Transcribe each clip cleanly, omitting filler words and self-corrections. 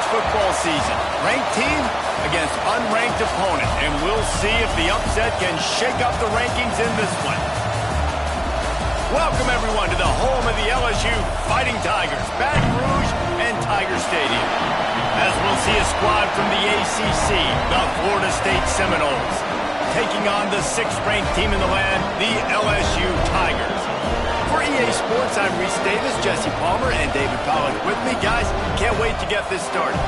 football season. Ranked team against unranked opponent, and we'll see if the upset can shake up the rankings in this one. Welcome, everyone, to the home of the LSU Fighting Tigers, Baton Rouge and Tiger Stadium. As we'll see a squad from the ACC, the Florida State Seminoles, taking on the 6th-ranked team in the land, the LSU Tigers. For EA Sports, I'm Reese Davis, Jesse Palmer, and David Pollack with me. Guys, can't wait to get this started.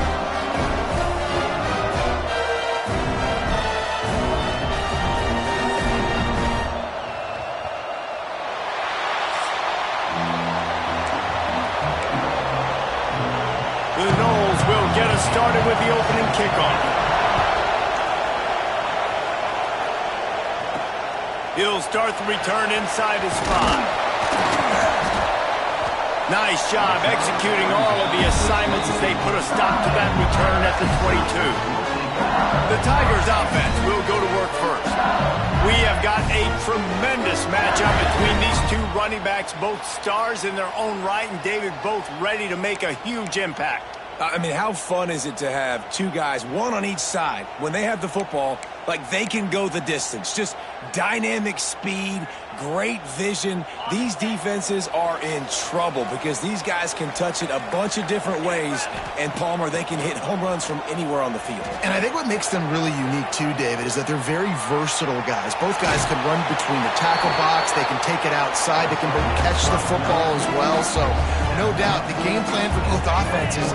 The Noles will get us started with the opening kickoff. He'll start the return inside his 5. Nice job executing all of the assignments as they put a stop to that return at the 22. The Tigers offense will go to work first. We have got a tremendous matchup between these two running backs, both stars in their own right, and David, both ready to make a huge impact. I mean, how fun is it to have two guys, one on each side, when they have the football, like they can go the distance. Just dynamic speed, great vision. These defenses are in trouble because these guys can touch it a bunch of different ways, and Palmer, they can hit home runs from anywhere on the field. And I think what makes them really unique too, David, is that they're very versatile guys. Both guys can run between the tackle box, they can take it outside, they can both catch the football as well. So no doubt the game plan for both offenses,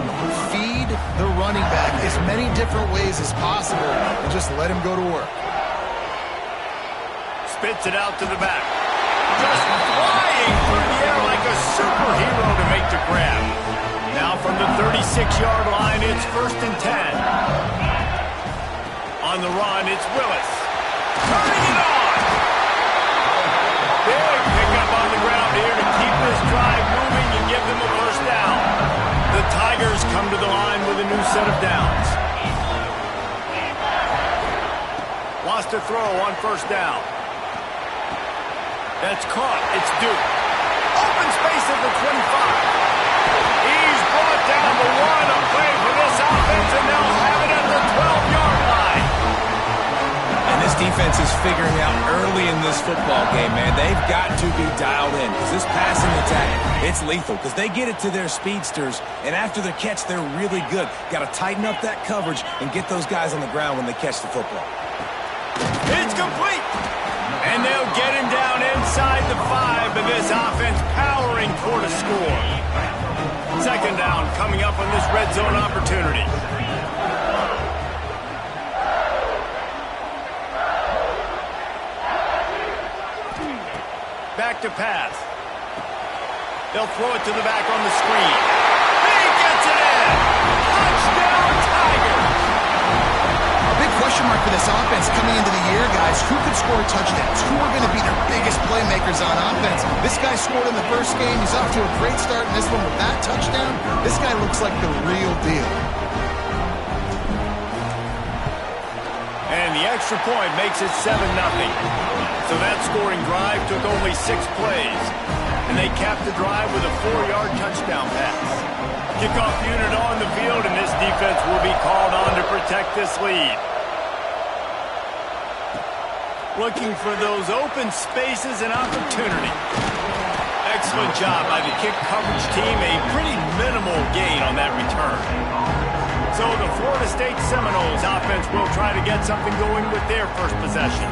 feed the running back as many different ways as possible and just let him go to work. Spits it out to the back. Just flying through the air like a superhero to make the grab. Now from the 36-yard line, it's 1st and 10. On the run, it's Willis. Turning it on! Big pickup on the ground here to keep this drive moving and give them a first down. The Tigers come to the line with a new set of downs. Wants to throw on 1st down. That's caught. It's Duke. Open space at the 25. He's brought down the 1, a play for this offense, and they'll have it at the 12-yard line. And this defense is figuring out early in this football game, man. They've got to be dialed in because this passing attack, it's lethal because they get it to their speedsters, and after the catch, they're really good. Got to tighten up that coverage and get those guys on the ground when they catch the football. It's complete. And they'll get him down inside the 5, but this offense powering toward a score. 2nd down coming up on this red zone opportunity. Back to pass. They'll throw it to the back on the screen. He gets it in! Touchdown, Tigers! Big question mark for this offense coming into the year, guys. Who could score touchdowns? Who are going to be their biggest playmakers on offense? This guy scored in the first game. He's off to a great start in this one with that touchdown. This guy looks like the real deal. And the extra point makes it 7-0. So that scoring drive took only 6 plays. And they capped the drive with a 4-yard touchdown pass. Kickoff unit on the field, and this defense will be called on to protect this lead. Looking for those open spaces and opportunity. Excellent job by the kick coverage team. A pretty minimal gain on that return. So the Florida State Seminoles offense will try to get something going with their first possession.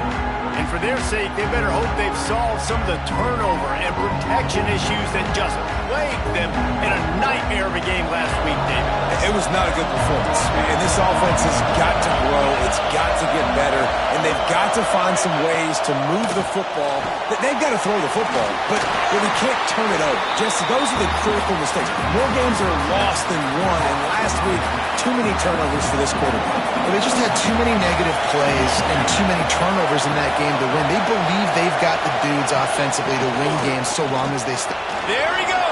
And for their sake, they better hope they've solved some of the turnover and protection issues that just plagued them in a nightmare of a game last week, David. It was not a good performance. And this offense has got to grow. It's got to get better. And they've got to find some ways to move the football. They've got to throw the football, but they can't turn it over. Just those are the critical mistakes. More games are lost than won. And last week, too many turnovers for this quarterback. Well, they just had too many negative plays and too many turnovers in that game to win. They believe they've got the dudes offensively to win games so long as they stay. There he goes.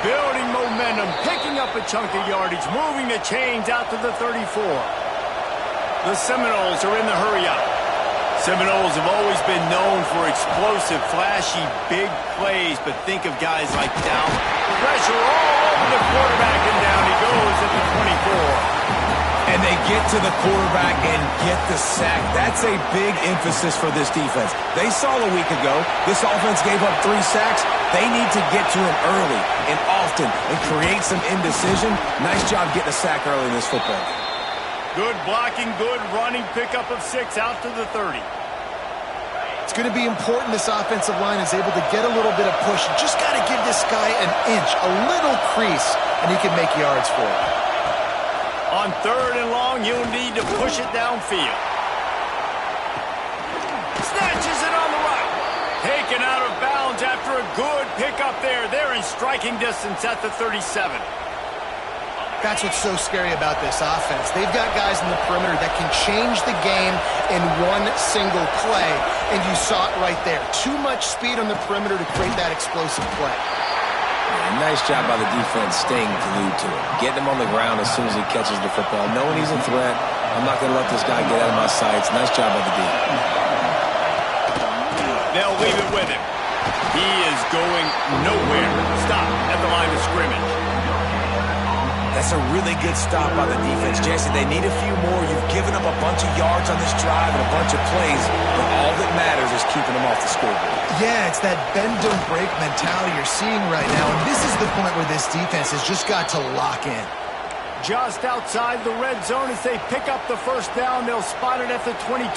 Building momentum, picking up a chunk of yardage, moving the chains out to the 34. The Seminoles are in the hurry-up. Seminoles have always been known for explosive, flashy, big plays, but think of guys like Dow. Pressure all to the quarterback, and down he goes at the 24. And they get to the quarterback and get the sack. That's a big emphasis for this defense. They saw a week ago this offense gave up 3 sacks. They need to get to him early and often and create some indecision. Nice job getting a sack early in this football game. Good blocking, good running, pickup of 6 out to the 30. It's going to be important this offensive line is able to get a little bit of push. You just got to give this guy an inch, a little crease, and he can make yards for it. On 3rd and long, you'll need to push it downfield. Snatches it on the right. Taken out of bounds after a good pickup there. They're in striking distance at the 37. That's what's so scary about this offense. They've got guys in the perimeter that can change the game in one single play, and you saw it right there. Too much speed on the perimeter to create that explosive play. Nice job by the defense staying glued to him. Getting him on the ground as soon as he catches the football. Knowing he's a threat, I'm not going to let this guy get out of my sights. Nice job by the D. They'll leave it with him. He is going nowhere. Stop at the line of scrimmage. That's a really good stop by the defense. Jesse, they need a few more. You've given them a bunch of yards on this drive and a bunch of plays, but all that matters is keeping them off the scoreboard. Yeah, it's that bend, don't break mentality you're seeing right now, and this is the point where this defense has just got to lock in. Just outside the red zone as they pick up the first down, they'll spot it at the 22.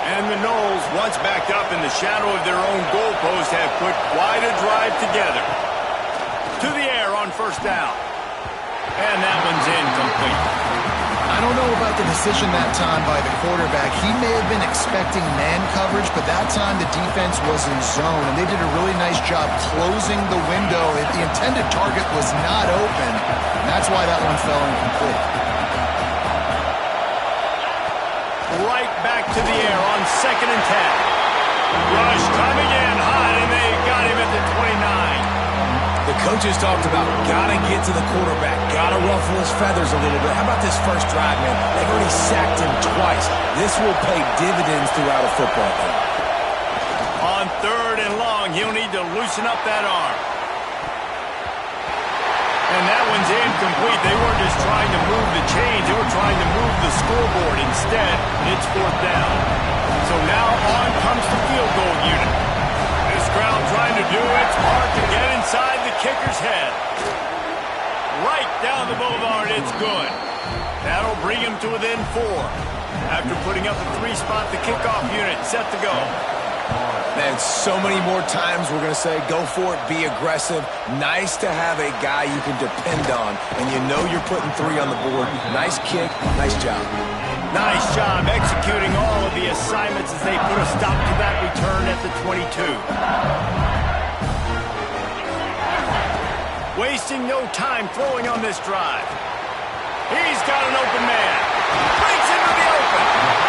And the Noles, once backed up in the shadow of their own goalpost, have put quite a drive together. To the air on first down. And that one's incomplete. I don't know about the decision that time by the quarterback. He may have been expecting man coverage, but that time the defense was in zone, and they did a really nice job closing the window. The intended target was not open, and that's why that one fell incomplete. Right back to the air on 2nd and 10. Rush coming in hot, and they got him at the 29. The coaches talked about gotta get to the quarterback, gotta ruffle his feathers a little bit. How about this first drive, man? They've already sacked him twice. This will pay dividends throughout a football game. On 3rd and long, he'll need to loosen up that arm. And that one's incomplete. They weren't just trying to move the chains. They were trying to move the scoreboard. Instead, it's 4th down. So now on comes the field goal unit. This crowd trying to do its part to get inside the kicker's head. Right down the boulevard, it's good. That'll bring him to within 4. After putting up a 3-spot, the kickoff unit set to go. Man, so many more times we're going to say, go for it, be aggressive. Nice to have a guy you can depend on, and you know you're putting 3 on the board. Nice kick, nice job. Nice job executing all of the assignments as they put a stop to that return at the 22. Wasting no time throwing on this drive. He's got an open man. Breaks into the open.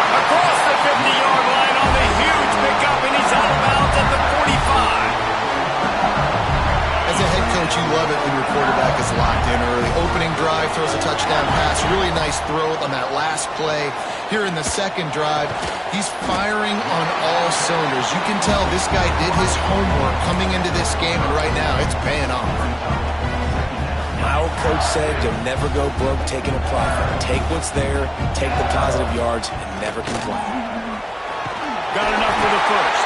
Across the 50-yard line on the huge pickup, and he's out of bounds at the 45. As a head coach, you love it when your quarterback is locked in early. Opening drive, throws a touchdown pass. Really nice throw on that last play. Here in the second drive, he's firing on all cylinders. You can tell this guy did his homework coming into this game, and right now it's paying off. My old coach said you'll never go broke taking a profit. Take what's there, take the positive yards, and never complain. Got enough for the first.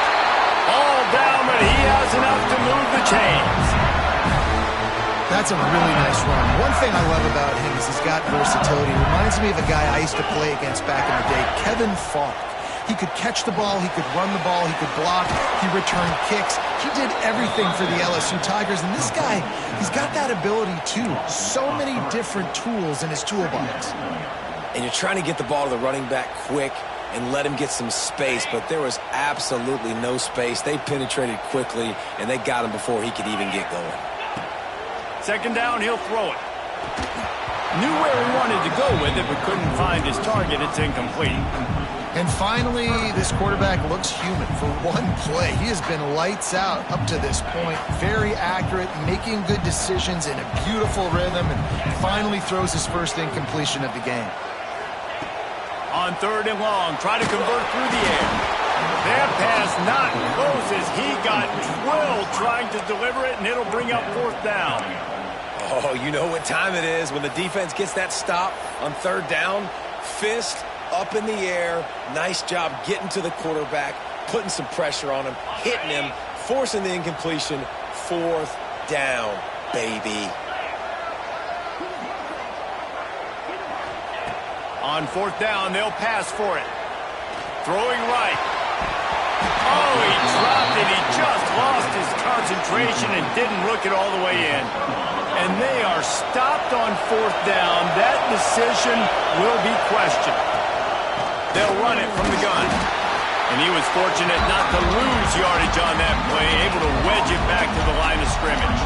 All down, but he has enough to move the chains. That's a really nice run. One thing I love about him is he's got versatility. He reminds me of a guy I used to play against back in the day, Kevin Falk. He could catch the ball, he could run the ball, he could block, he returned kicks. He did everything for the LSU Tigers, and this guy, he's got that ability too. So many different tools in his toolbox. And you're trying to get the ball to the running back quick and let him get some space, but there was absolutely no space. They penetrated quickly, and they got him before he could even get going. 2nd down, he'll throw it. Knew where he wanted to go with it, but couldn't find his target. It's incomplete. And finally, this quarterback looks human for one play. He has been lights out up to this point. Very accurate, making good decisions in a beautiful rhythm, and finally throws his first incompletion of the game. On 3rd and long, try to convert through the air. That pass not close as he got drilled trying to deliver it, and it'll bring up 4th down. Oh, you know what time it is when the defense gets that stop on third down. Fist up in the air. Nice job getting to the quarterback, putting some pressure on him, hitting him, forcing the incompletion. Fourth down, baby. On fourth down, they'll pass for it. Throwing right. Oh, he dropped it. He just lost his concentration and didn't look it all the way in. And they are stopped on fourth down. That decision will be questioned. They'll run it from the gun. And he was fortunate not to lose yardage on that play, able to wedge it back to the line of scrimmage.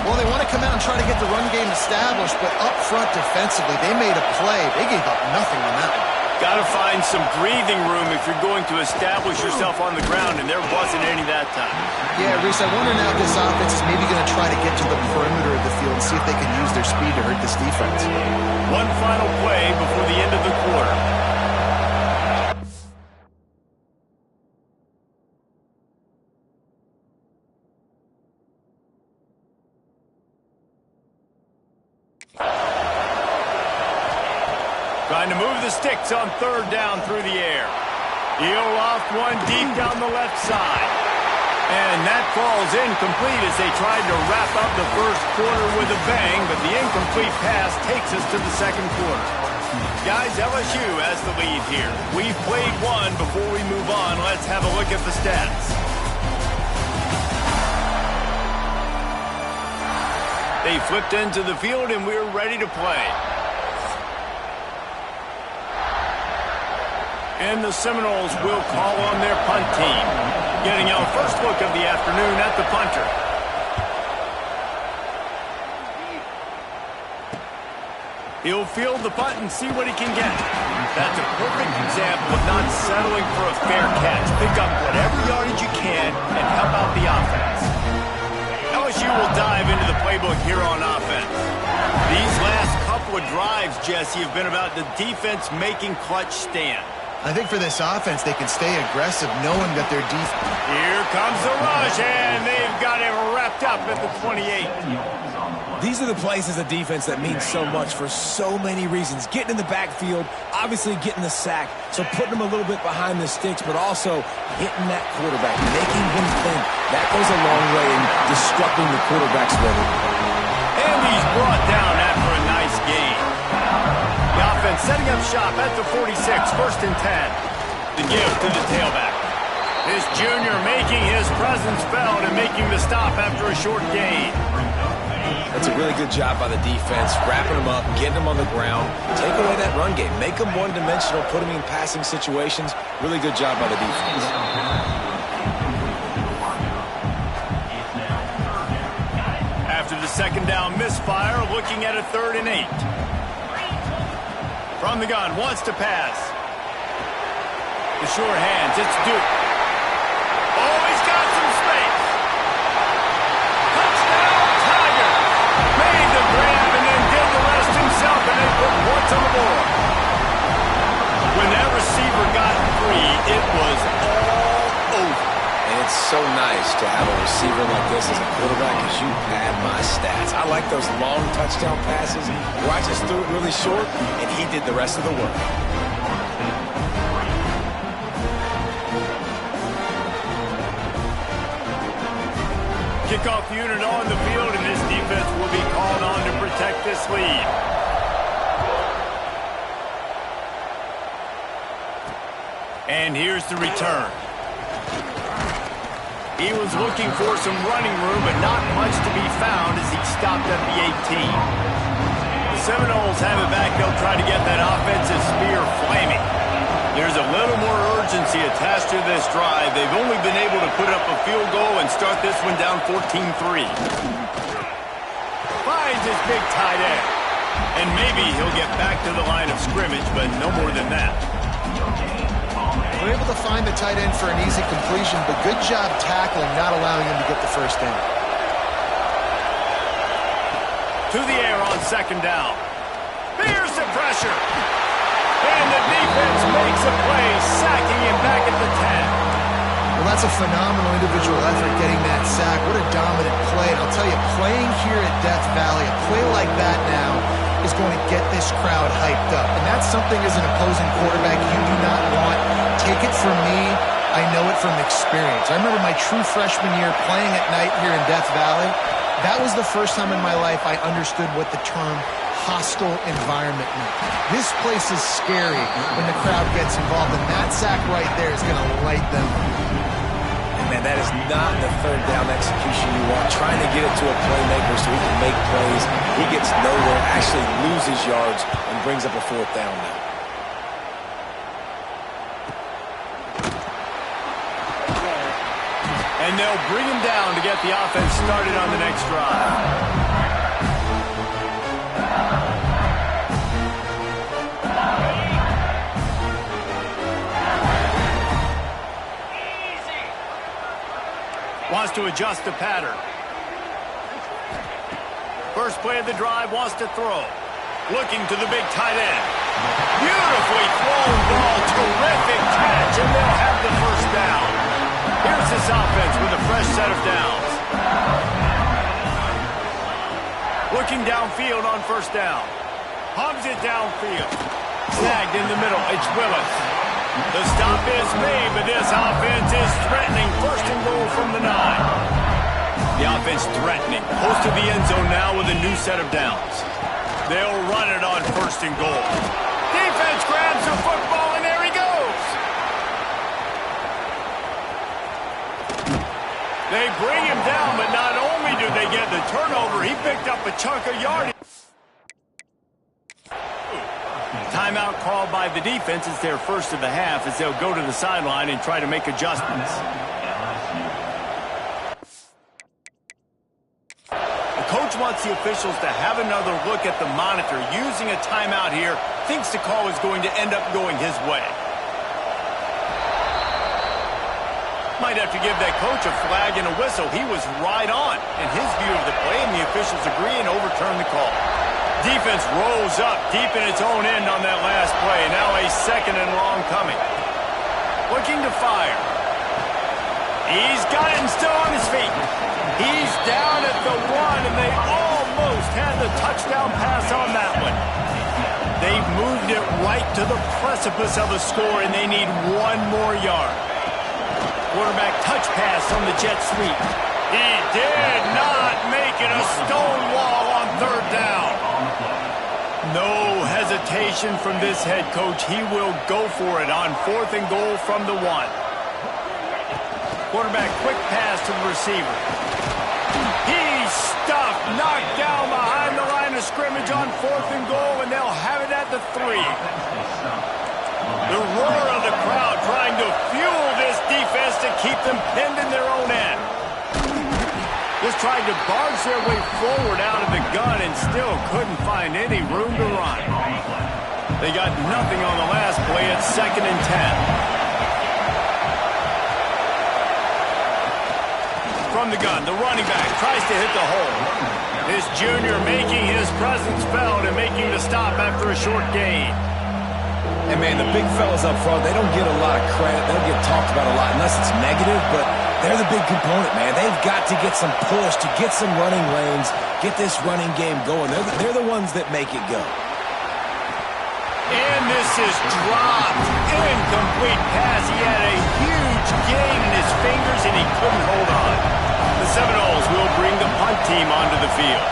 Well, they want to come out and try to get the run game established, but up front defensively, they made a play. They gave up nothing on that one. Got to find some breathing room if you're going to establish yourself on the ground, and there wasn't any that time. Yeah, Reese, I wonder now if this offense is maybe going to try to get to the perimeter of the field and see if they can use their speed to hurt this defense. One final play before the end of the quarter. Trying to move the sticks on third down through the air. He'll loft one deep down the left side. And that falls incomplete as they tried to wrap up the first quarter with a bang, but the incomplete pass takes us to the second quarter. Guys, LSU has the lead here. We've played one. Before we move on, let's have a look at the stats. They flipped into the field, and we're ready to play. And the Seminoles will call on their punt team. Getting our first look of the afternoon at the punter. He'll field the punt and see what he can get. That's a perfect example of not settling for a fair catch. Pick up whatever yardage you can and help out the offense. LSU will dive into the playbook here on offense. These last couple of drives, Jesse, have been about the defense making clutch stand. I think for this offense, they can stay aggressive knowing that their defense... Here comes the rush, and they've got it wrapped up at the 28. These are the plays as a defense that mean so much for so many reasons. Getting in the backfield, obviously getting the sack, so putting him a little bit behind the sticks, but also hitting that quarterback, making him think. That goes a long way in disrupting the quarterback's rhythm. And he's brought down after a nice gain. The offense setting up shop at the 46, first and 10. The give to the tailback. This junior making his presence felt and making the stop after a short gain. That's a really good job by the defense, wrapping them up, getting them on the ground, take away that run game, make them one-dimensional, put them in passing situations. Really good job by the defense. After the second down misfire, looking at a 3rd and 8. From the gun, wants to pass. The sure hands, it's Duke. Oh, he's got some space. Touchdown, Tiger. Made the grab and then did the rest himself, and they put points on the board. When that receiver got free, it was all over. And it's so nice to have a receiver like this as a quarterback because you pad my stats. I like those long touchdown passes where I just threw it really short and he did the rest of the work. Kickoff unit on the field, and this defense will be called on to protect this lead. And here's the return. He was looking for some running room, but not much to be found as he stopped at the 18. The Seminoles have it back. They'll try to get that offensive spear flaming. There's a little more urgency attached to this drive. They've only been able to put up a field goal and start this one down 14-3. Finds his big tight end. And maybe he'll get back to the line of scrimmage, but no more than that. They're able to find the tight end for an easy completion, but good job tackling, not allowing him to get the first down. To the air on second down. Here's the pressure. And the defense makes a play, sacking him back at the 10. Well, that's a phenomenal individual effort getting that sack. What a dominant play. And I'll tell you, playing here at Death Valley, a play like that now is going to get this crowd hyped up. And that's something as an opposing quarterback you do not want. Take it from me. I know it from experience. I remember my true freshman year playing at night here in Death Valley. That was the first time in my life I understood what the term hostile environment meant. This place is scary when the crowd gets involved, and that sack right there is going to light them up. And man, that is not the third down execution you want. Trying to get it to a playmaker so he can make plays. He gets nowhere, actually loses yards, and brings up a fourth down now. And they'll bring him down to get the offense started on the next drive. Wants to adjust the pattern. First play of the drive, wants to throw. Looking to the big tight end. Beautifully thrown ball, terrific catch, and they'll have the first down. Here's this offense with a fresh set of downs. Looking downfield on first down. Hums it downfield. Snagged in the middle, it's Willis. The stop is made, but this offense is threatening. First and goal from the 9. The offense threatening. Close to the end zone now with a new set of downs. They'll run it on first and goal. Defense grabs the football, and there he goes. They bring him down, but not only do they get the turnover, he picked up a chunk of yardage. Timeout called by the defense. It's their first of the half as they'll go to the sideline and try to make adjustments. The coach wants the officials to have another look at the monitor. Using a timeout here, thinks the call is going to end up going his way. Might have to give that coach a flag and a whistle. He was right on in his view of the play, and the officials agree and overturn the call. Defense rolls up deep in its own end on that last play. Now a second and long coming. Looking to fire. He's got it and still on his feet. He's down at the 1, and they almost had the touchdown pass on that one. They've moved it right to the precipice of a score, and they need one more yard. Quarterback touch pass on the jet sweep. He did not make it. A stone wall on third down. No hesitation from this head coach. He will go for it on fourth and goal from the 1. Quarterback quick pass to the receiver. He's stuffed, knocked down behind the line of scrimmage on fourth and goal, and they'll have it at the 3. The roar of the crowd trying to fuel this defense to keep them pinned in their own end. Just tried to barge their way forward out of the gun and still couldn't find any room to run. They got nothing on the last play at 2nd and 10. From the gun, the running back tries to hit the hole. This junior making his presence felt and making the stop after a short gain. And man, the big fellas up front, they don't get a lot of credit. They don't get talked about a lot unless it's negative, but they're the big component, man. They've got to get some push, to get some running lanes, get this running game going. They're the ones that make it go. And this is dropped. Incomplete pass. He had a huge gain in his fingers, and he couldn't hold on. The Seminoles will bring the punt team onto the field.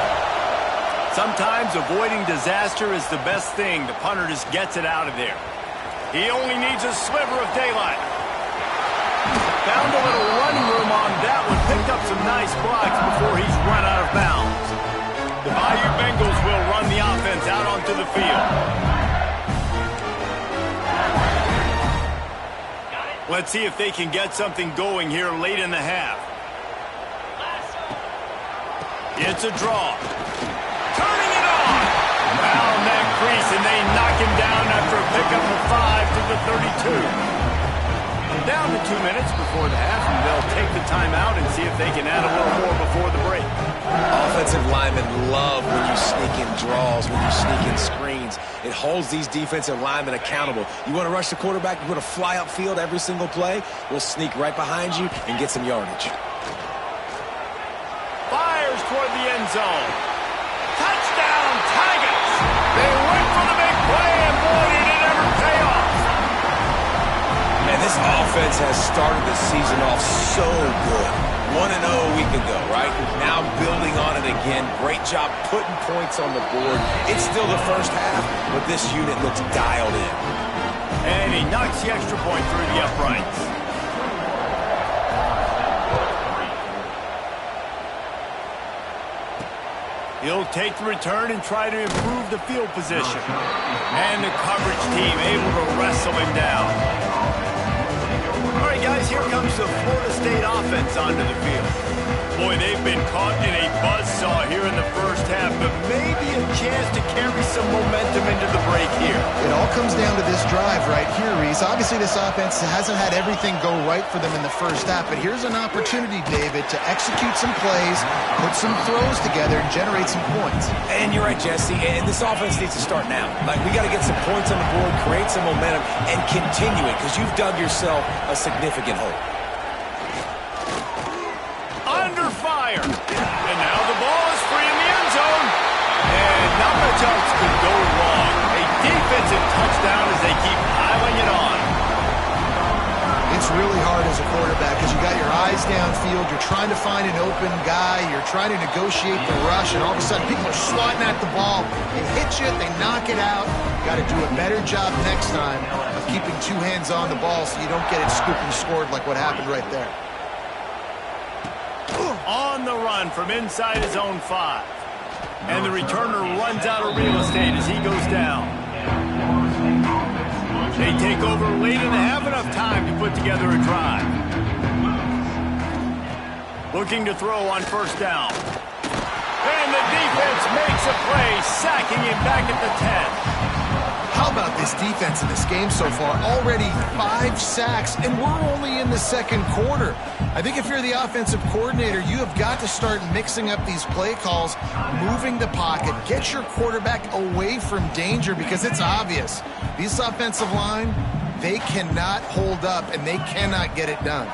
Sometimes avoiding disaster is the best thing. The punter just gets it out of there. He only needs a sliver of daylight. Found a little running room on that one. Picked up some nice blocks before he's run out of bounds. The Bayou Bengals will run the offense out onto the field. Let's see if they can get something going here late in the half. It's a draw. Turning it on. Found that crease, and they knock him down after a pickup of 5 to the 32. Down to 2 minutes before the half, and they'll take the timeout and see if they can add a little more before the break. Offensive linemen love when you sneak in draws, when you sneak in screens. happens. It holds these defensive linemen accountable. You want to rush the quarterback, you want to fly upfield every single play, we'll sneak right behind you and get some yardage. Fires toward the end zone. Touchdown, Tigers! They went for the big play, and boy, did it ever pay off. Man, this offense has started the season off so good. 1-0 a week ago, right? Now building on it again. Great job putting points on the board. It's still the first half, but this unit looks dialed in. And he knocks the extra point through the uprights. He'll take the return and try to improve the field position. And the coverage team able to wrestle him down. All right, guys, here comes the Florida State offense onto the field. Boy, they've been caught in a buzzsaw here in the first half, but maybe a chance to carry some momentum into the break here. It all comes down to this drive right here, Reese. Obviously, this offense hasn't had everything go right for them in the first half, but here's an opportunity, David, to execute some plays, put some throws together, and generate some points. And you're right, Jesse, and this offense needs to start now. Like, we got to get some points on the board, create some momentum, and continue it, because you've dug yourself a significant hole. Under fire. And now the ball is free in the end zone. And not much else could go wrong. A defensive touchdown as they keep piling it on. It's really hard as a quarterback because you got your eyes downfield. You're trying to find an open guy. You're trying to negotiate the rush. And all of a sudden, people are swatting at the ball. They hit you. They knock it out. You got to do a better job next time of keeping two hands on the ball so you don't get it scooped and scored like what happened right there. On the run from inside his own 5. And the returner runs out of real estate as he goes down. They take over late in the half, enough time to put together a drive. Looking to throw on first down. And the defense makes a play, sacking him back at the 10. How about this defense in this game so far? Already 5 sacks, and we're only in the second quarter. I think if you're the offensive coordinator, you have got to start mixing up these play calls, moving the pocket, get your quarterback away from danger because it's obvious. This offensive line, they cannot hold up, and they cannot get it done.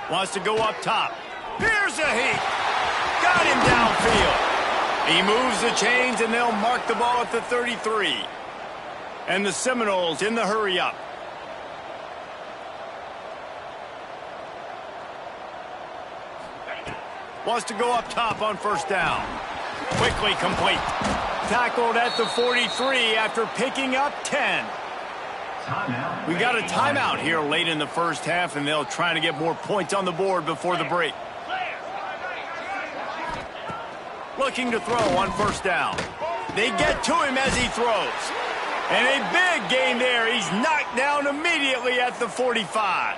Wants to go up top. Here's a heat. Got him downfield. He moves the chains, and they'll mark the ball at the 33. And the Seminoles in the hurry-up. Wants to go up top on first down. Quickly complete. Tackled at the 43 after picking up 10. We got a timeout here late in the first half, and they'll try to get more points on the board before the break. Looking to throw on first down. They get to him as he throws. And a big gain there. He's knocked down immediately at the 45.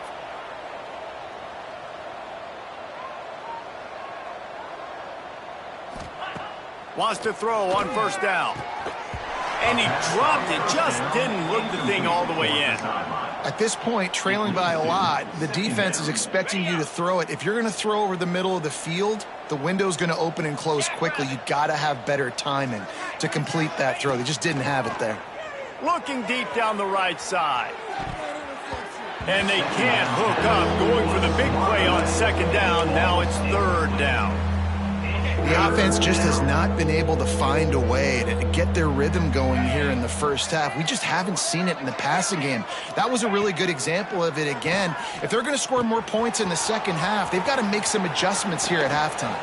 Wants to throw on first down. And he dropped it. Just didn't look the thing all the way in. At this point, trailing by a lot, the defense is expecting you to throw it. If you're going to throw over the middle of the field, the window's going to open and close quickly. You got to have better timing to complete that throw. They just didn't have it there. Looking deep down the right side. And they can't hook up. Going for the big play on second down. Now it's third down. The offense just has not been able to find a way to get their rhythm going here in the first half. We just haven't seen it in the passing game. That was a really good example of it again. If they're going to score more points in the second half, they've got to make some adjustments here at halftime.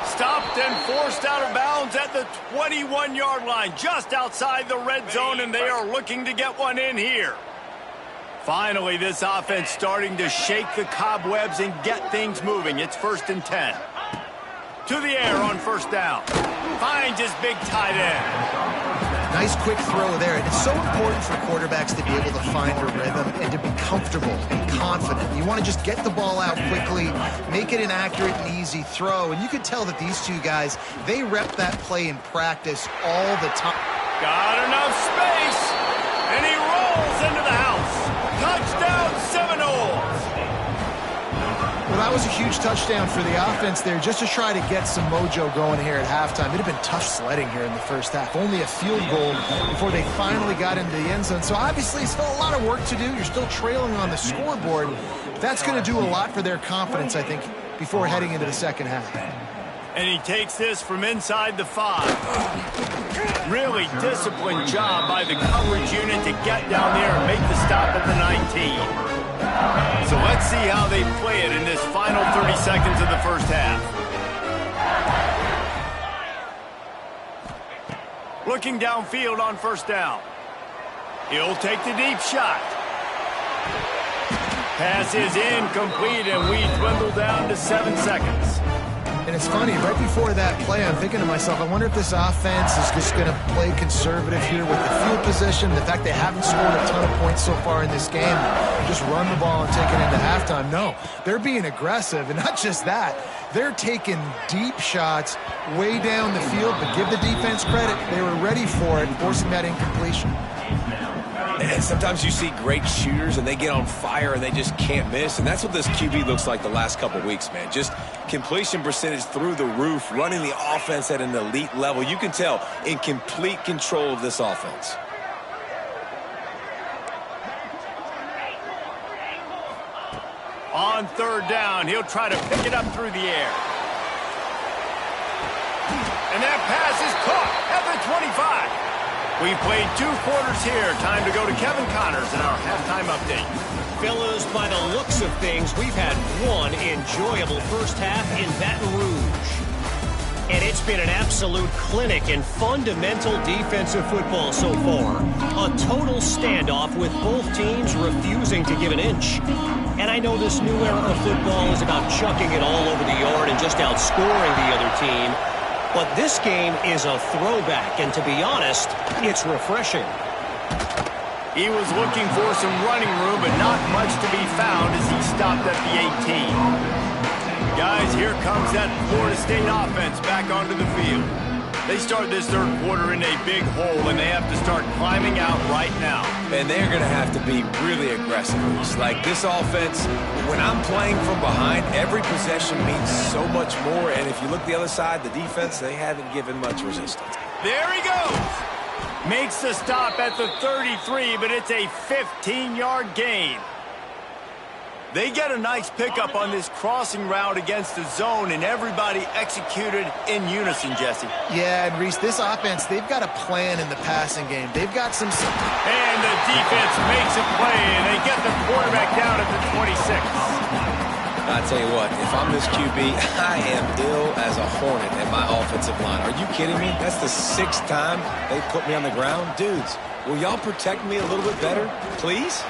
Stopped and forced out of bounds at the 21-yard line, just outside the red zone, and they are looking to get one in here. Finally, this offense starting to shake the cobwebs and get things moving. It's 1st and 10. To the air on first down. Finds his big tight end. Nice quick throw there. It's so important for quarterbacks to be able to find a rhythm and to be comfortable and confident. You want to just get the ball out quickly, make it an accurate and easy throw. And you can tell that these two guys, they rep that play in practice all the time. Got enough space. And he rolls into the house. Touchdown Seminoles. Well, Well, that was a huge touchdown for the offense there, just to try to get some mojo going here at halftime. It had been tough sledding here in the first half. Only a field goal before they finally got into the end zone. So obviously still a lot of work to do. You're still trailing on the scoreboard. That's going to do a lot for their confidence, I think, before heading into the second half. And he takes this from inside the 5. Really disciplined job by the coverage unit to get down there and make the stop at the 19. So let's see how they play it in this final 30 seconds of the first half. Looking downfield on first down. He'll take the deep shot. Pass is incomplete, and we dwindle down to 7 seconds. And it's funny, right before that play, I'm thinking to myself, I wonder if this offense is just going to play conservative here with the field position, the fact they haven't scored a ton of points so far in this game, just run the ball and take it into halftime. No, they're being aggressive, and not just that, they're taking deep shots way down the field, but give the defense credit. They were ready for it, forcing that incompletion. And sometimes you see great shooters and they get on fire and they just can't miss. And that's what this QB looks like the last couple weeks, man. Just completion percentage through the roof, running the offense at an elite level. You can tell in complete control of this offense. On third down, he'll try to pick it up through the air. And that pass is caught at the 25. We've played 2 quarters here. Time to go to Kevin Connors in our halftime update. Fellas, by the looks of things, we've had one enjoyable first half in Baton Rouge. And it's been an absolute clinic in fundamental defensive football so far. A total standoff with both teams refusing to give an inch. And I know this new era of football is about chucking it all over the yard and just outscoring the other team. But this game is a throwback, and to be honest, it's refreshing. He was looking for some running room, but not much to be found as he stopped at the 18. Guys, here comes that Florida State offense back onto the field. They start this third quarter in a big hole, and they have to start climbing out right now. And they're going to have to be really aggressive. It's like this offense, when I'm playing from behind, every possession means so much more. And if you look the other side, the defense, they haven't given much resistance. There he goes. Makes the stop at the 33, but it's a 15-yard gain. They get a nice pickup on this crossing route against the zone, and everybody executed in unison, Jesse. Yeah, and Reese, this offense, they've got a plan in the passing game. They've got some... And the defense makes a play, and they get the quarterback down at the 26. I tell you what, if I'm this QB, I am ill as a hornet at my offensive line. Are you kidding me? That's the 6th time they put me on the ground. Dudes, will y'all protect me a little bit better, please?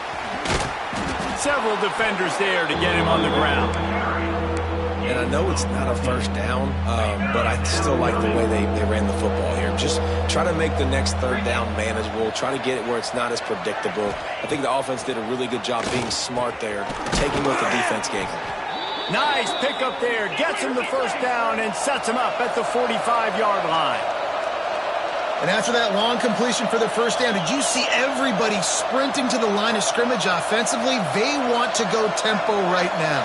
Several defenders there to get him on the ground. And I know it's not a first down, but I still like the way they ran the football here. Just try to make the next third down manageable. Try to get it where it's not as predictable. I think the offense did a really good job being smart there, taking what the defense gave them. Nice pickup there. Gets him the first down and sets him up at the 45-yard line. And after that long completion for the first down, did you see everybody sprinting to the line of scrimmage offensively? They want to go tempo right now.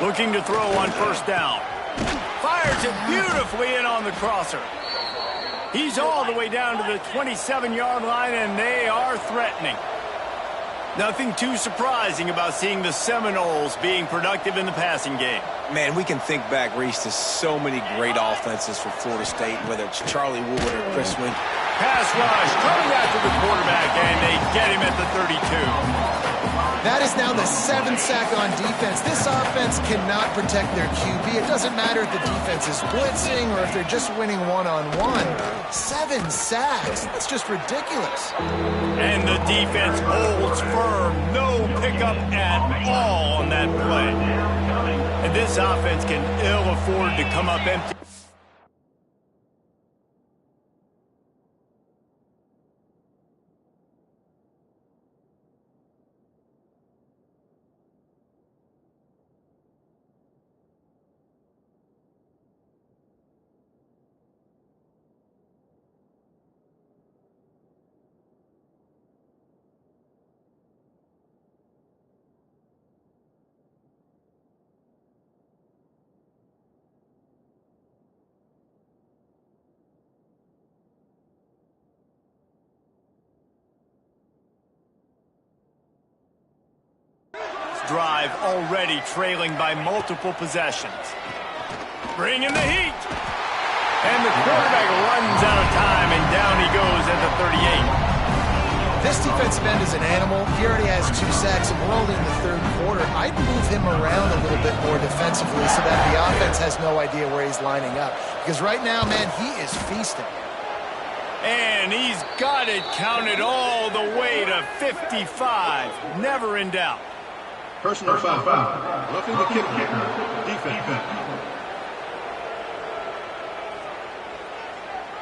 Looking to throw on first down. Fires it beautifully in on the crosser. He's all the way down to the 27-yard line, and they are threatening. Nothing too surprising about seeing the Seminoles being productive in the passing game. Man, we can think back, Reese, to so many great offenses for Florida State, whether it's Charlie Wood or Chris Wink. Pass rush coming after the quarterback, and they get him at the 32. That is now the 7th sack on defense. This offense cannot protect their QB. It doesn't matter if the defense is blitzing or if they're just winning one-on-one. 7 sacks. That's just ridiculous. And the defense holds firm. No pickup at all on that play. And this offense can ill afford to come up empty. drive already trailing by multiple possessions. Bring in the heat. And the quarterback runs out of time, and down he goes at the 38. This defensive end is an animal. He already has 2 sacks, and we're only in the third quarter. I'd move him around a little bit more defensively so that the offense has no idea where he's lining up. Because right now, man, he is feasting. And he's got it counted all the way to 55. Never in doubt. Personal foul. Roughing the kicker. Defense.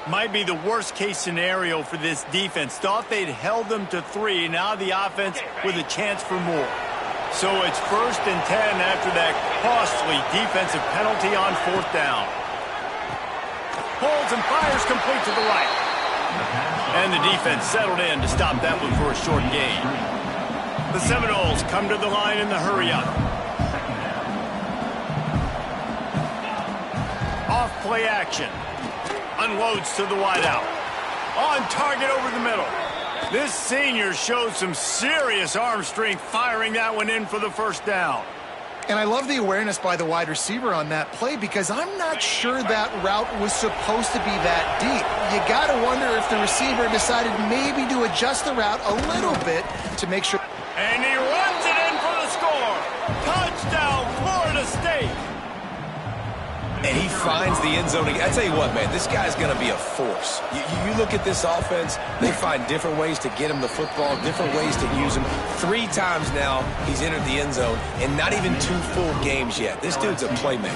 Might be the worst-case scenario for this defense. Thought they'd held them to 3. Now the offense with a chance for more. So it's 1st and 10 after that costly defensive penalty on 4th down. Holds and fires complete to the right. And the defense settled in to stop that one for a short gain. The Seminoles come to the line in the hurry-up. Off play action. Unloads to the wideout. On target over the middle. This senior shows some serious arm strength firing that one in for the 1st down. And I love the awareness by the wide receiver on that play because I'm not sure that route was supposed to be that deep. You got to wonder if the receiver decided maybe to adjust the route a little bit to make sure. And he runs it in for the score. Touchdown, Florida State. And he finds the end zone. I tell you what, man, this guy's going to be a force. You look at this offense, they find different ways to get him the football, different ways to use him. 3 times now he's entered the end zone, and not even 2 full games yet. This dude's a playmaker.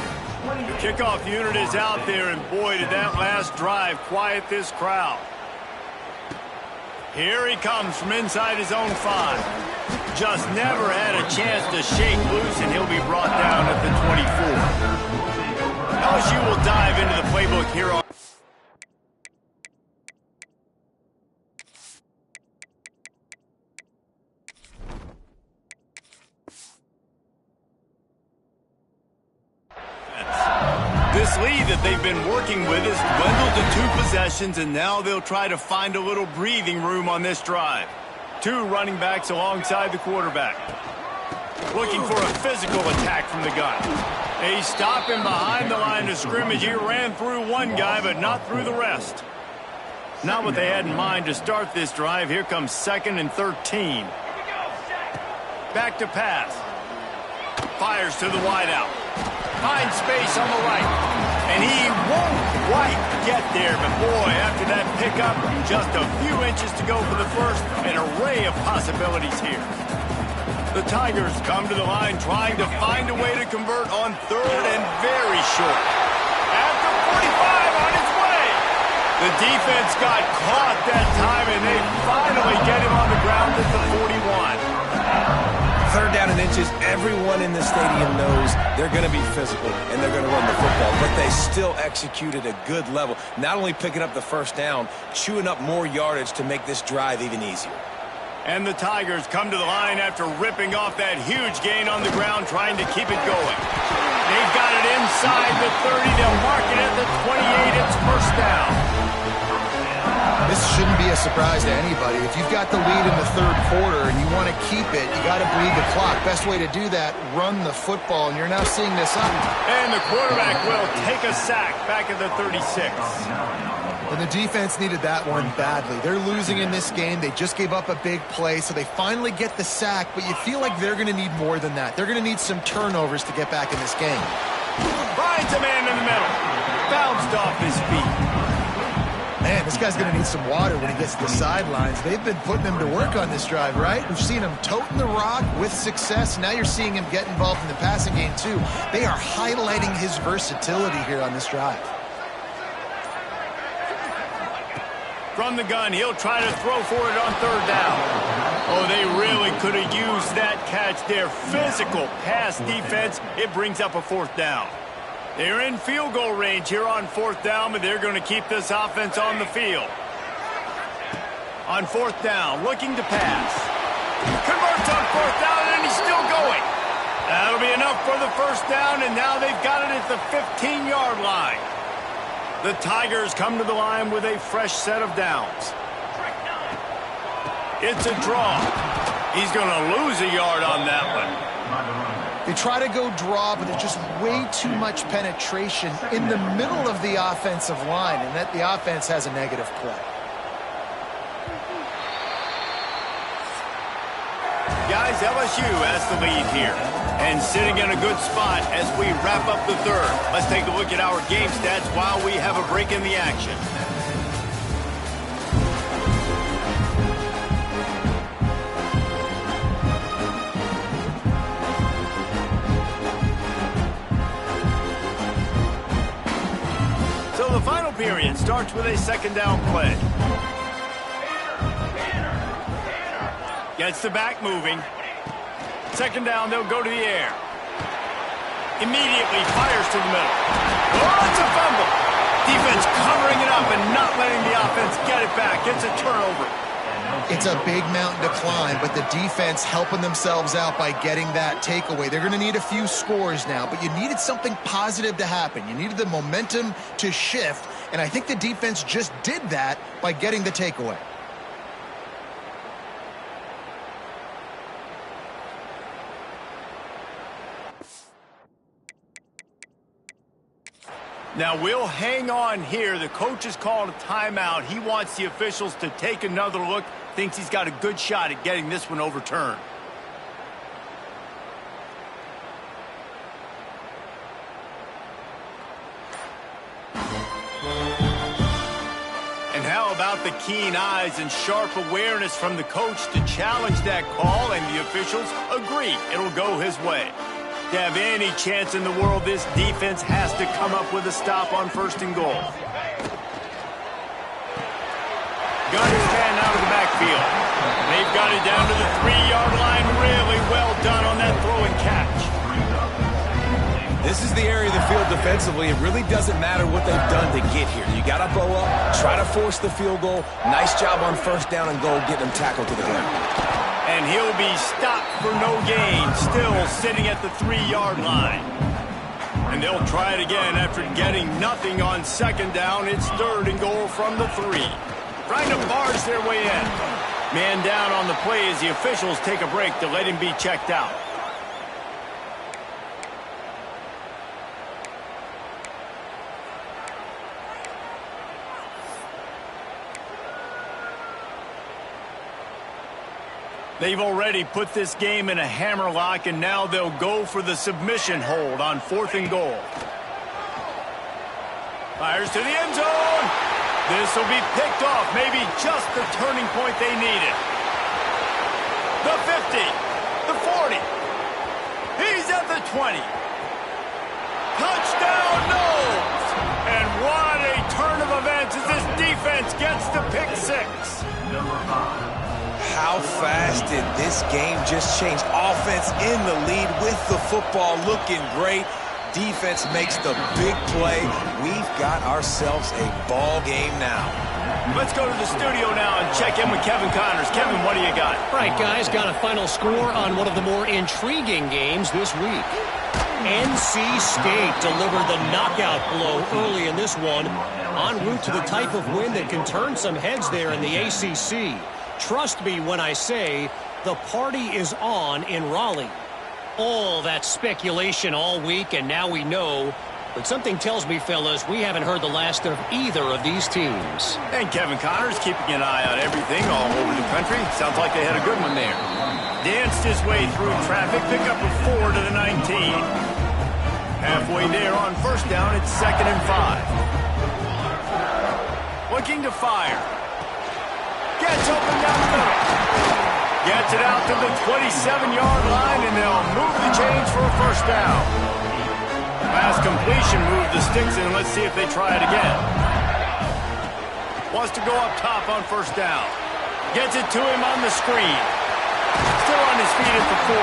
The kickoff unit is out there, and boy, did that last drive quiet this crowd. Here he comes from inside his own 5. Just never had a chance to shake loose, and he'll be brought down at the 24. LSU will dive into the playbook here on. This lead that they've been working with is dwindled to 2 possessions, and now they'll try to find a little breathing room on this drive. 2 running backs alongside the quarterback. Looking for a physical attack from the gun. They stop him behind the line of scrimmage. He ran through 1 guy, but not through the rest. Not what they had in mind to start this drive. Here comes 2nd and 13. Back to pass. Fires to the wideout. Finds space on the right. And he won't quite get there, but boy, after that pickup, just a few inches to go for the first. An array of possibilities here. The Tigers come to the line trying to find a way to convert on 3rd and very short. At the 45 on his way. The defense got caught that time, and they finally get him on the ground at the 41. 3rd down and inches. Everyone in the stadium knows they're going to be physical and they're going to run the football, but they still executed a good level. Not only picking up the 1st down, chewing up more yardage to make this drive even easier. And the Tigers come to the line after ripping off that huge gain on the ground, trying to keep it going. They've got it inside the 30. They'll mark it at the 28. It's 1st down. This shouldn't be a surprise to anybody. If you've got the lead in the 3rd quarter and you want to keep it, you got to bleed the clock. Best way to do that, run the football, and you're now seeing this up. And the quarterback will take a sack back at the 36. And the defense needed that one badly. They're losing in this game. They just gave up a big play, so they finally get the sack, but you feel like they're going to need more than that. They're going to need some turnovers to get back in this game. Finds a man in the middle. Bounced off his feet. Man, this guy's going to need some water when he gets to the sidelines. They've been putting him to work on this drive, right? We've seen him toting the rock with success. Now you're seeing him get involved in the passing game, too. They are highlighting his versatility here on this drive. From the gun, he'll try to throw for it on 3rd down. Oh, they really could have used that catch there. Physical pass defense. It brings up a 4th down. They're in field goal range here on 4th down, but they're going to keep this offense on the field. On 4th down, looking to pass. Converts on 4th down, and he's still going. That'll be enough for the 1st down, and now they've got it at the 15-yard line. The Tigers come to the line with a fresh set of downs. It's a draw. He's going to lose a yard on that one. They try to go draw, but there's just way too much penetration in the middle of the offensive line, and that the offense has a negative play. Guys, LSU has the lead here. And sitting in a good spot as we wrap up the third. Let's take a look at our game stats while we have a break in the action. So the final period starts with a second down play. Gets the back moving. Second down, they'll go to the air. Immediately fires to the middle. Oh, it's a fumble. Defense covering it up and not letting the offense get it back. It's a turnover. It's a big mountain to climb, but the defense helping themselves out by getting that takeaway. They're going to need a few scores now, but you needed something positive to happen. You needed the momentum to shift, and I think the defense just did that by getting the takeaway. Now, we'll hang on here. The coach has called a timeout. He wants the officials to take another look. Thinks he's got a good shot at getting this one overturned. And how about the keen eyes and sharp awareness from the coach to challenge that call, and the officials agree it'll go his way. To have any chance in the world, this defense has to come up with a stop on first and goal. Got his man out of the backfield. They've got it down to the 3-yard line. Really well done on that throw and catch. This is the area of the field defensively. It really doesn't matter what they've done to get here. You got to bow up, try to force the field goal. Nice job on first down and goal, getting them tackled to the ground. And he'll be stopped for no gain, still sitting at the 3-yard line. And they'll try it again after getting nothing on second down. It's third and goal from the 3. Trying to barge their way in. Man down on the play as the officials take a break to let him be checked out. They've already put this game in a hammerlock, and now they'll go for the submission hold on fourth and goal. Fires to the end zone. This will be picked off, maybe just the turning point they needed. The 50, the 40. He's at the 20. Touchdown, Knowles! And what a turn of events as this defense gets the pick 6. Number 5. How fast did this game just change? Offense in the lead with the football, looking great. Defense makes the big play. We've got ourselves a ball game now. Let's go to the studio now and check in with Kevin Connors. Kevin, what do you got? Right, guys, got a final score on one of the more intriguing games this week. NC State delivered the knockout blow early in this one, en route to the type of win that can turn some heads there in the ACC. Trust me when I say the party is on in Raleigh. All that speculation all week, and now we know. But something tells me, fellas, we haven't heard the last of either of these teams. And Kevin Connors keeping an eye on everything all over the country. Sounds like they had a good one there. Danced his way through traffic, pick up a 4 to the 19. Halfway there on first down, it's 2nd and 5. Looking to fire. Gets open down the middle. Gets it out to the 27-yard line, and they'll move the chains for a first down. Pass completion, move the sticks in. Let's see if they try it again. Wants to go up top on first down. Gets it to him on the screen. Still on his feet at the 40.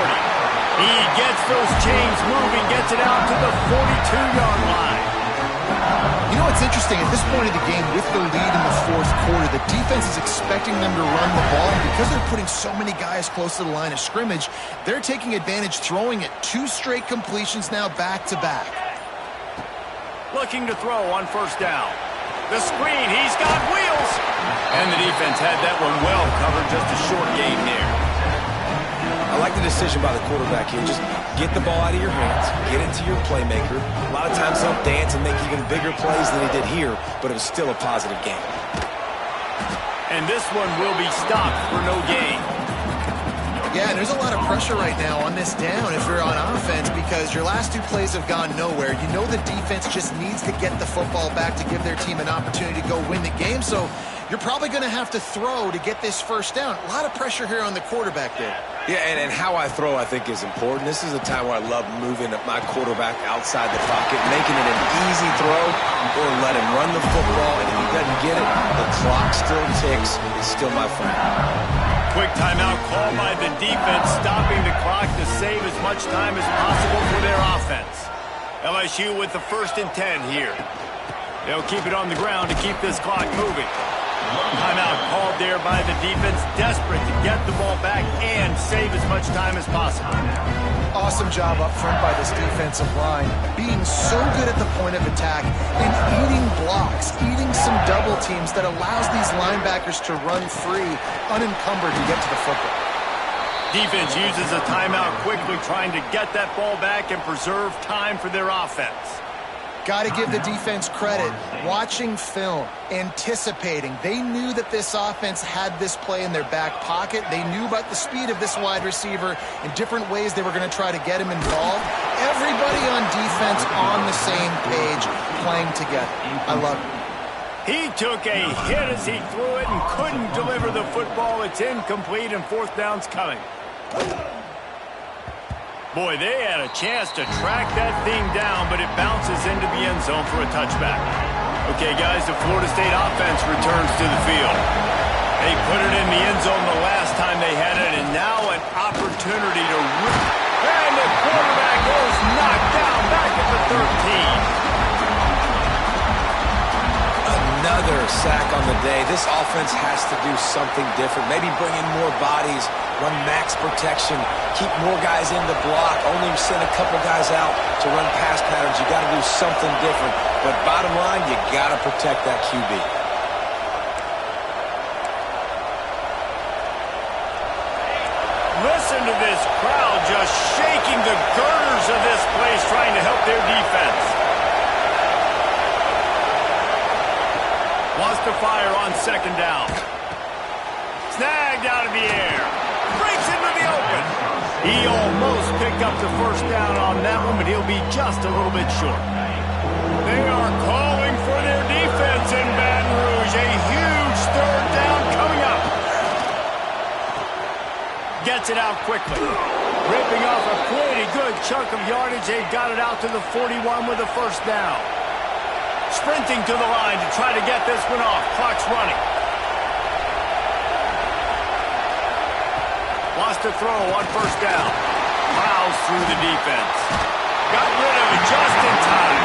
He gets those chains moving, gets it out to the 42-yard line. You know what's interesting? At this point of the game, with the lead in the fourth quarter, the defense is expecting them to run the ball. And because they're putting so many guys close to the line of scrimmage, they're taking advantage, throwing it 2 straight completions now back-to-back. Looking to throw on first down. The screen, he's got wheels. And the defense had that one well covered, just a short gain there. I like the decision by the quarterback here. Just get the ball out of your hands, get it to your playmaker. A lot of times he'll dance and make even bigger plays than he did here, but it was still a positive game. And this one will be stopped for no gain. Yeah, and there's a lot of pressure right now on this down if you're on offense because your last two plays have gone nowhere. You know the defense just needs to get the football back to give their team an opportunity to go win the game, so you're probably going to have to throw to get this first down. A lot of pressure here on the quarterback there. Yeah, and how I throw, I think, is important. This is a time where I love moving my quarterback outside the pocket, making it an easy throw, or let him run the football, and if he doesn't get it, the clock still ticks. It's still my friend. Quick timeout called by the defense, stopping the clock to save as much time as possible for their offense. LSU with the 1st and 10 here. They'll keep it on the ground to keep this clock moving. Timeout called there by the defense, desperate to get the ball back and save as much time as possible. Awesome job up front by this defensive line, being so good at the point of attack and eating blocks, eating some double teams that allows these linebackers to run free, unencumbered to get to the football. Defense uses a timeout quickly, trying to get that ball back and preserve time for their offense. Got to give the defense credit. Watching film, anticipating. They knew that this offense had this play in their back pocket. They knew about the speed of this wide receiver and different ways they were going to try to get him involved. Everybody on defense on the same page, playing together. I love it. He took a hit as he threw it and couldn't deliver the football. It's incomplete and 4th down's coming. Boy, they had a chance to track that thing down, but it bounces into the end zone for a touchback. Okay, guys, the Florida State offense returns to the field. They put it in the end zone the last time they had it, and now an opportunity to rip. And the quarterback goes knocked down back at the 13. Another sack on the day. This offense has to do something different. Maybe bring in more bodies, run max protection, keep more guys in the block, only send a couple guys out to run pass patterns. You got to do something different. But bottom line, you got to protect that QB. Listen to this crowd just shaking the girders of this place, trying to help their defense. Wants to fire on 2nd down. Snagged out of the air. Breaks into the open. He almost picked up the 1st down on that one, but he'll be just a little bit short. They are calling for their defense in Baton Rouge. A huge 3rd down coming up. Gets it out quickly. Ripping off a pretty good chunk of yardage. They got it out to the 41 with a 1st down. Sprinting to the line to try to get this one off. Clock's running. Wants to throw on 1st down. Plows through the defense. Got rid of it just in time.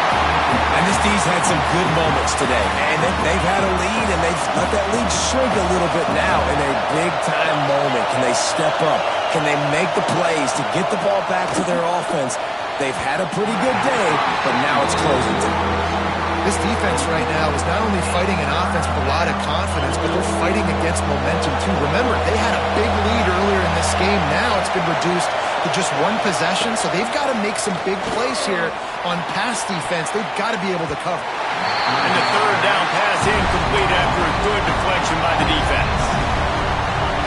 And this D's had some good moments today. And they've had a lead, and they've let that lead shrink a little bit now in a big-time moment. Can they step up? Can they make the plays to get the ball back to their offense? They've had a pretty good day, but now it's closing time. This defense right now is not only fighting an offense with a lot of confidence, but they're fighting against momentum too. Remember, they had a big lead earlier in this game. Now it's been reduced to just 1 possession, so they've got to make some big plays here on pass defense. They've got to be able to cover. And the 3rd down pass incomplete after a good deflection by the defense.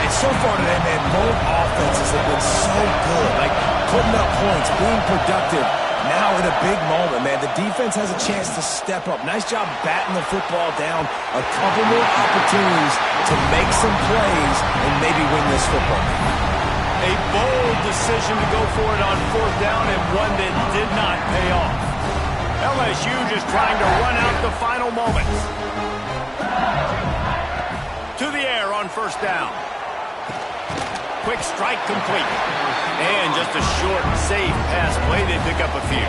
And so far today, man, both offenses have been so good, like putting up points, being productive. Now in a big moment, man, the defense has a chance to step up. Nice job batting the football down. A couple more opportunities to make some plays and maybe win this football game. A bold decision to go for it on 4th down, and one that did not pay off. LSU just trying to run out the final moments. To the air on 1st down. Quick strike complete. And just a short, safe pass play. They pick up a few.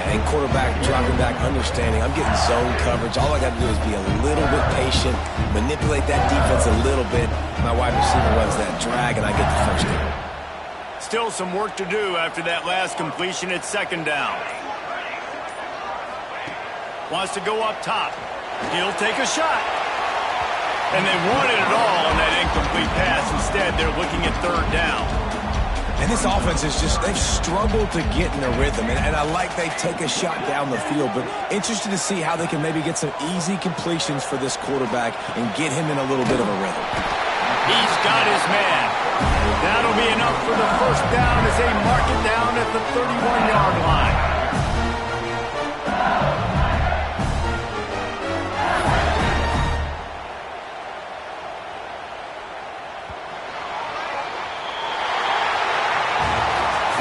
And quarterback dropping back, understanding I'm getting zone coverage. All I got to do is be a little bit patient, manipulate that defense a little bit. My wide receiver runs that drag, and I get the 1st down. Still some work to do after that last completion at 2nd down. Wants to go up top. He'll take a shot. And they wanted it all on that incomplete pass. Instead, they're looking at 3rd down. And this offense is just, they've struggled to get in a rhythm. And I like they take a shot down the field, but interested to see how they can maybe get some easy completions for this quarterback and get him in a little bit of a rhythm. He's got his man. That'll be enough for the first down as they mark it down at the 31-yard line.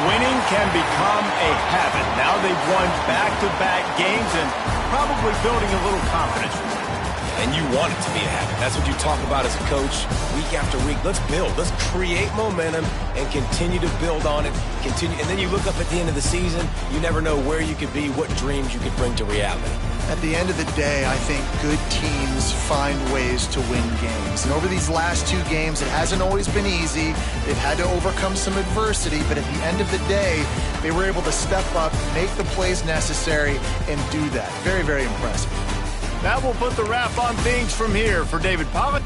Winning can become a habit. Now they've won back-to-back games and probably building a little confidence. And you want it to be a habit. That's what you talk about as a coach week after week. Let's build. Let's create momentum and continue to build on it. Continue, and then you look up at the end of the season, you never know where you could be, what dreams you could bring to reality. At the end of the day, I think good teams find ways to win games. And over these last 2 games, it hasn't always been easy. They've had to overcome some adversity, but at the end of the day, they were able to step up, make the plays necessary, and do that. Very, very impressive. That will put the wrap on things from here. For David Pollock,